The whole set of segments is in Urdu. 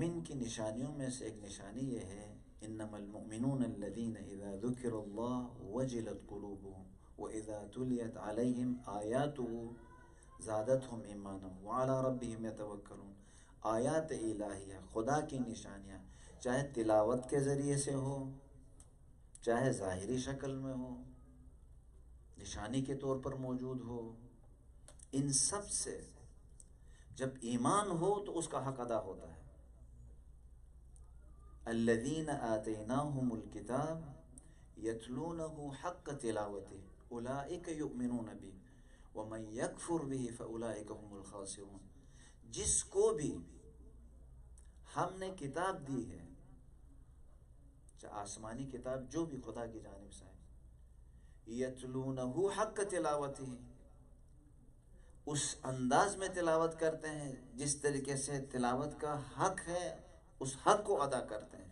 مومن کی نشانیوں میں سے ایک نشانی یہ ہے انما المؤمنون الذین اذا ذکر اللہ وجلت قلوبهم واذا تلیت علیہم آیاتہ زادتہم ایمانا وعلی ربہم یتوکلون. آیات الہیہ، خدا کی نشانیاں، چاہے تلاوت کے ذریعے سے ہو، چاہے ظاہری شکل میں ہو، نشانی کے طور پر موجود ہو، ان سب سے جب ایمان ہو تو اس کا حق ادا ہوتا ہے. الذین آتیناہم الکتاب یتلونہ حق تلاوتہ اولئک یؤمنون بہ ومن یکفر بہ فاولئک هم الخاسرون. جس کو بھی ہم نے کتاب دی ہے، چاہے آسمانی کتاب جو بھی خدا کی جانب سے ہے، یتلونہ حق تلاوتہ، اس انداز میں تلاوت کرتے ہیں جس طریقے سے تلاوت کا حق ہے، اس حق کو ادا کرتے ہیں.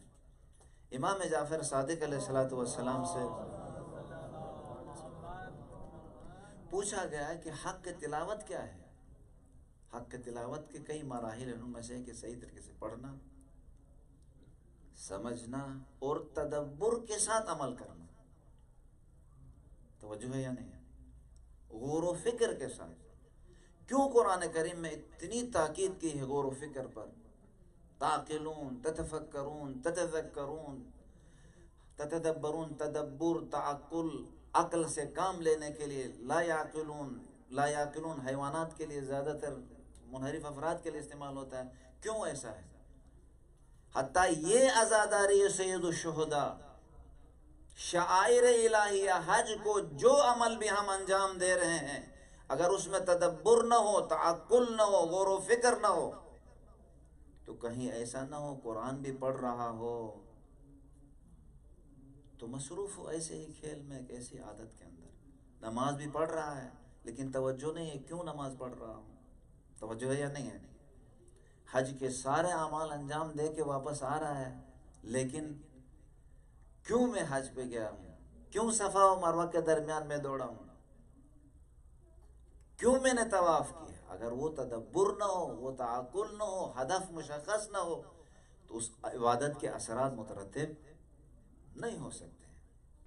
امام جعفر صادق علیہ الصلوۃ والسلام سے پوچھا گیا کہ حق تلاوت کیا ہے؟ حق تلاوت کے کئی مراحل ہیں، ان میں سے کہ صحیح طریقے سے پڑھنا، سمجھنا اور تدبر کے ساتھ عمل کرنا. توجہ ہے یا نہیں؟ غور و فکر کے ساتھ. کیوں قرآن کریم میں اتنی تاکید کی ہے غور و فکر پر؟ تعقلون، تتفکرون، تتذکرون، تتدبرون، تدبر، تعقل، عقل سے کام لینے کے لیے. لا یعقلون، لا یعقلون حیوانات کے لیے، زیادہ تر منحرف افراد کے لیے استعمال ہوتا ہے. کیوں ایسا ہے؟ حتیٰ یہ عزاداری سید الشہداء، شعائر الہیہ، حج کو جو عمل بھی ہم انجام دے رہے ہیں، اگر اس میں تدبر نہ ہو، تعقل نہ ہو، غور و فکر نہ ہو، تو کہیں ایسا نہ ہو قرآن بھی پڑھ رہا ہو تو مصروف ہو ایسے ہی کھیل میں، ایک ایسی عادت کے اندر. نماز بھی پڑھ رہا ہے لیکن توجہ نہیں ہے، کیوں نماز پڑھ رہا ہوں؟ توجہ ہے یا نہیں ہے؟ حج کے سارے اعمال انجام دے کے واپس آ رہا ہے، لیکن کیوں میں حج پہ گیا ہوں؟ کیوں صفا و مروہ کے درمیان میں دوڑا ہوں؟ کیوں میں نے طواف کیا؟ اگر وہ تدبر نہ ہو، وہ تعقل نہ ہو، ہدف مشخص نہ ہو، تو اس عبادت کے اثرات مترتب نہیں ہو سکتے.